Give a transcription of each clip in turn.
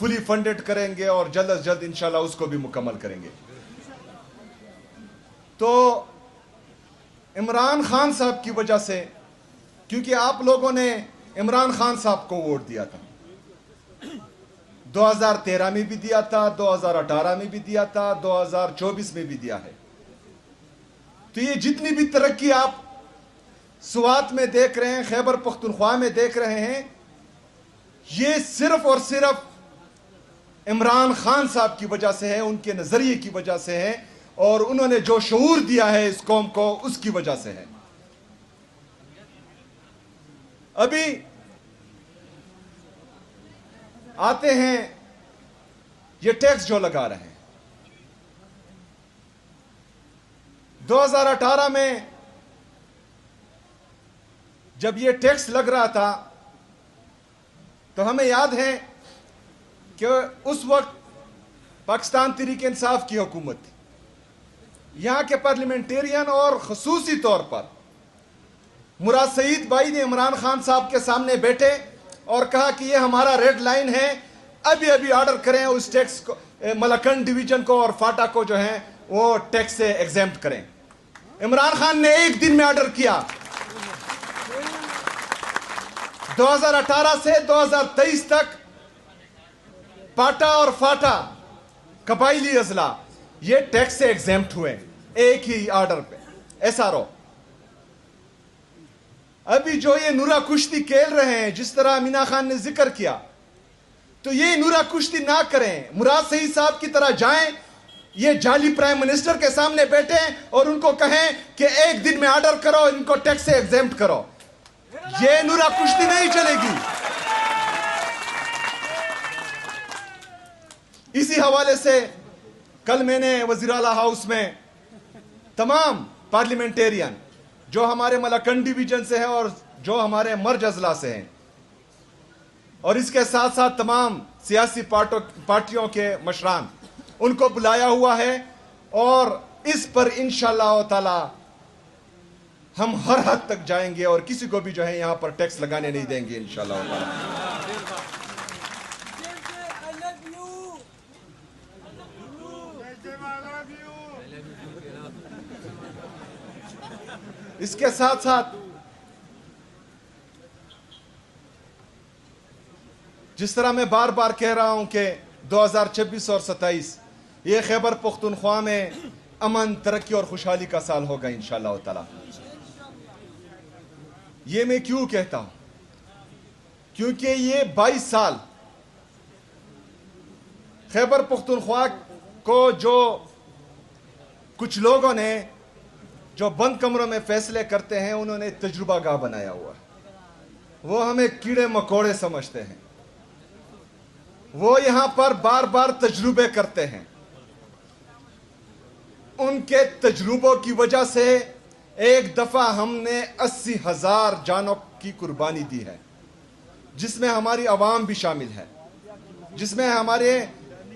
فلی funded کریں گے اور جلد از جلد انشاءاللہ اس کو بھی مکمل کریں گے. تو عمران خان صاحب کی وجہ سے، کیونکہ آپ لوگوں نے عمران خان صاحب کو ووٹ دیا تھا، 2013 میں بھی دیا تھا، 2018 میں بھی دیا تھا، 2024 میں بھی دیا ہے. تو یہ جتنی بھی ترقی آپ سوات میں دیکھ رہے ہیں، خیبر پختونخوا میں دیکھ رہے ہیں، یہ صرف اور صرف عمران خان صاحب کی وجہ سے ہے، ان کے نظریے کی وجہ سے ہے، اور انہوں نے جو شعور دیا ہے اس قوم کو اس کی وجہ سے ہے. ابھی آتے ہیں یہ ٹیکس جو لگا رہے ہیں. 2018 میں جب یہ ٹیکس لگ رہا تھا تو ہمیں یاد ہے کہ اس وقت پاکستان تحریک انصاف کی حکومت تھی. یہاں کے پارلیمنٹیرین اور خصوصی طور پر مراد سعید بھائی نے عمران خان صاحب کے سامنے بیٹھے اور کہا کہ یہ ہمارا ریڈ لائن ہے، ابھی آرڈر کریں اس ٹیکس کو، ملکنڈ ڈویژن کو اور فاٹا کو جو ہیں وہ ٹیکس سے ایگزیمپٹ کریں. عمران خان نے ایک دن میں آرڈر کیا. 2018 سے 2023 تک پاٹا اور فاٹا قبائلی اضلاع یہ ٹیکس سے ایگزیمپٹ ہوئے ایک ہی آرڈر پہ، ایس آر او. ابھی جو یہ نورا کشتی کھیل رہے ہیں، جس طرح مینا خان نے ذکر کیا، تو یہ نورا کشتی نہ کریں. مراد سعید صاحب کی طرح جائیں، یہ جعلی پرائم منسٹر کے سامنے بیٹھیں اور ان کو کہیں کہ ایک دن میں آرڈر کرو، ان کو ٹیکس سے ایگزیمپٹ کرو. یہ نورا کشتی نہیں چلے گی. اسی حوالے سے کل میں نے وزیر اعلیٰ ہاؤس میں تمام پارلیمنٹیرین جو ہمارے ملکنڈ ڈویژن سے ہیں اور جو ہمارے مرج اضلاع سے ہیں، اور اس کے ساتھ ساتھ تمام سیاسی پارٹیوں کے مشران، ان کو بلایا ہوا ہے، اور اس پر انشاءاللہ تعالی ہم ہر حد تک جائیں گے اور کسی کو بھی جو ہے یہاں پر ٹیکس لگانے نہیں دیں گے انشاءاللہ تعالی. اس کے ساتھ ساتھ جس طرح میں بار بار کہہ رہا ہوں کہ 2026 اور 27 یہ خیبر پختونخوا میں امن، ترقی اور خوشحالی کا سال ہوگا انشاءاللہ تعالی. یہ میں کیوں کہتا ہوں؟ کیونکہ یہ 22 سال خیبر پختونخوا کو جو کچھ لوگوں نے جو بند کمروں میں فیصلے کرتے ہیں، انہوں نے تجربہ گاہ بنایا ہوا ہے. وہ ہمیں کیڑے مکوڑے سمجھتے ہیں. وہ یہاں پر بار بار تجربے کرتے ہیں. ان کے تجربوں کی وجہ سے ایک دفعہ ہم نے 80,000 جانوں کی قربانی دی ہے، جس میں ہماری عوام بھی شامل ہے، جس میں ہمارے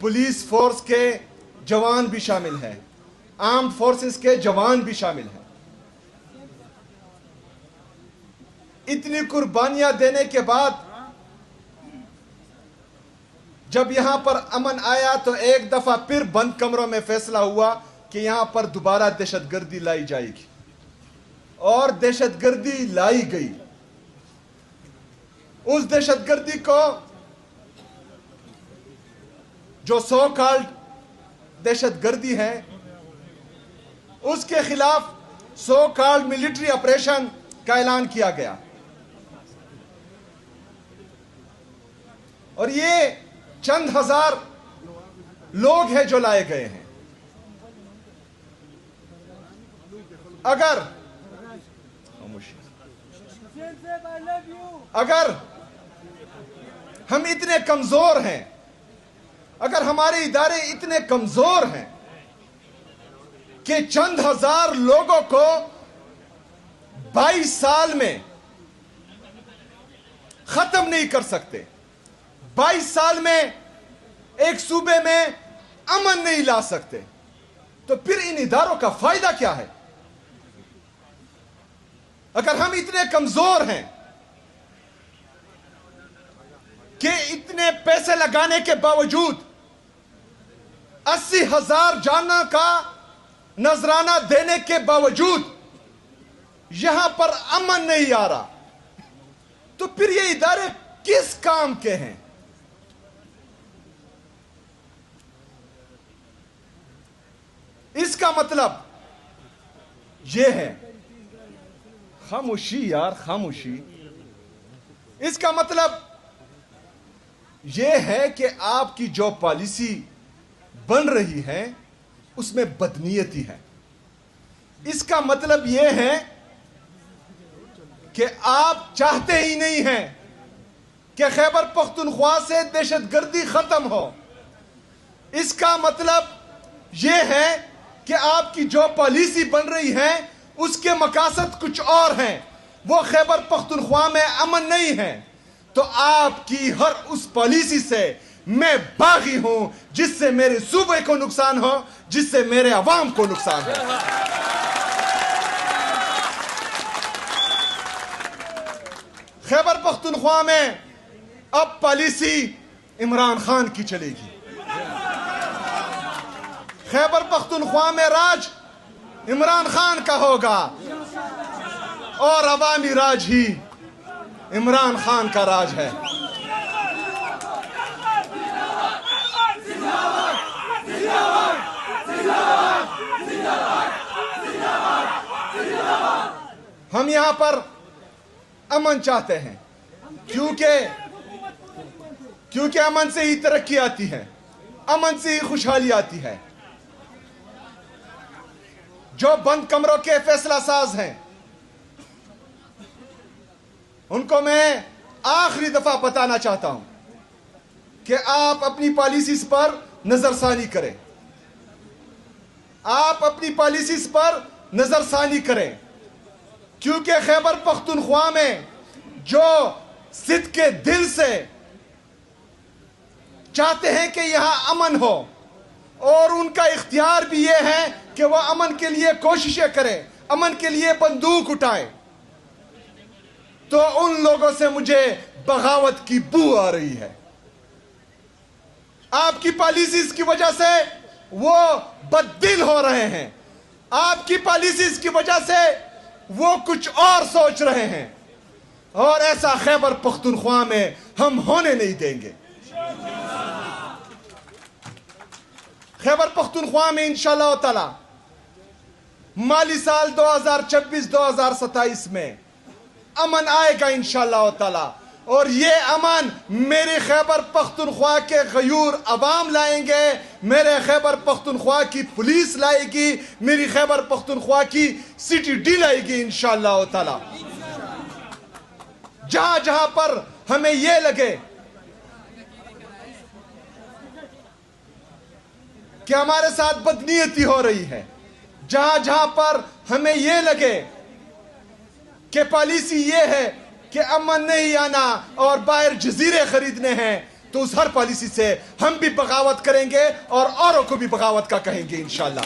پولیس فورس کے جوان بھی شامل ہیں، آرمڈ فورسز کے جوان بھی شامل ہیں. اتنی قربانیاں دینے کے بعد جب یہاں پر امن آیا تو ایک دفعہ پھر بند کمروں میں فیصلہ ہوا کہ یہاں پر دوبارہ دہشت گردی لائی جائے گی، اور دہشت گردی لائی گئی. اس دہشت گردی کو جو سو کالڈ دہشت گردی ہے، اس کے خلاف سو کالڈ ملٹری آپریشن کا اعلان کیا گیا، اور یہ چند ہزار لوگ ہیں جو لائے گئے ہیں. اگر ہم اتنے کمزور ہیں، اگر ہمارے ادارے اتنے کمزور ہیں کہ چند ہزار لوگوں کو 22 سال میں ختم نہیں کر سکتے، 22 سال میں ایک صوبے میں امن نہیں لا سکتے، تو پھر ان اداروں کا فائدہ کیا ہے؟ اگر ہم اتنے کمزور ہیں کہ اتنے پیسے لگانے کے باوجود 80,000 جانوں کا نذرانہ دینے کے باوجود یہاں پر امن نہیں آ رہا، تو پھر یہ ادارے کس کام کے ہیں؟ اس کا مطلب یہ ہے، خاموشی یار خاموشی، اس کا مطلب یہ ہے کہ آپ کی جو پالیسی بن رہی ہے اس میں بدنیتی ہے۔ اس کا مطلب یہ ہے کہ آپ چاہتے ہی نہیں ہیں کہ خیبر پختونخوا سے دہشت گردی ختم ہو۔ اس کا مطلب یہ ہے کہ آپ کی جو پالیسی بن رہی ہے اس کے مقاصد کچھ اور ہیں، وہ خیبر پختونخوا میں امن نہیں ہے۔ تو آپ کی ہر اس پالیسی سے میں باغی ہوں جس سے میرے صوبے کو نقصان ہو، جس سے میرے عوام کو نقصان ہو۔ خیبر پختونخوا میں اب پالیسی عمران خان کی چلے گی۔ خیبر پختونخوا میں راج عمران خان کا ہوگا، اور عوامی راج ہی عمران خان کا راج ہے۔ ہم یہاں پر امن چاہتے ہیں، کیونکہ امن سے ہی ترقی آتی ہے، امن سے ہی خوشحالی آتی ہے۔ جو بند کمروں کے فیصلہ ساز ہیں ان کو میں آخری دفعہ بتانا چاہتا ہوں کہ آپ اپنی پالیسیز پر نظر ثانی کریں، آپ اپنی پالیسیز پر نظر ثانی کریں، کیونکہ خیبر پختونخوا میں جو صدق کے دل سے چاہتے ہیں کہ یہاں امن ہو، اور ان کا اختیار بھی یہ ہے کہ وہ امن کے لیے کوششیں کریں، امن کے لیے بندوق اٹھائیں، تو ان لوگوں سے مجھے بغاوت کی بو آ رہی ہے۔ آپ کی پالیسیز کی وجہ سے وہ بددل ہو رہے ہیں، آپ کی پالیسیز کی وجہ سے وہ کچھ اور سوچ رہے ہیں، اور ایسا خیبر پختونخوا میں ہم ہونے نہیں دیں گے۔ خیبر پختونخوا میں انشاءاللہ تعالی مالی سال 2026-2027 میں امن آئے گا انشاءاللہ تعالی، اور یہ امن میرے خیبر پختونخوا کے غیور عوام لائیں گے، میرے خیبر پختونخوا کی پولیس لائے گی، میری خیبر پختونخوا کی سٹی ڈی لائے گی انشاءاللہ تعالی۔ جہاں جہاں پر ہمیں یہ لگے کہ ہمارے ساتھ بدنیتی ہو رہی ہے، جہاں جہاں پر ہمیں یہ لگے کہ پالیسی یہ ہے کہ امن نہیں آنا اور باہر جزیرے خریدنے ہیں، تو اس ہر پالیسی سے ہم بھی بغاوت کریں گے اور اوروں کو بھی بغاوت کا کہیں گے انشاءاللہ۔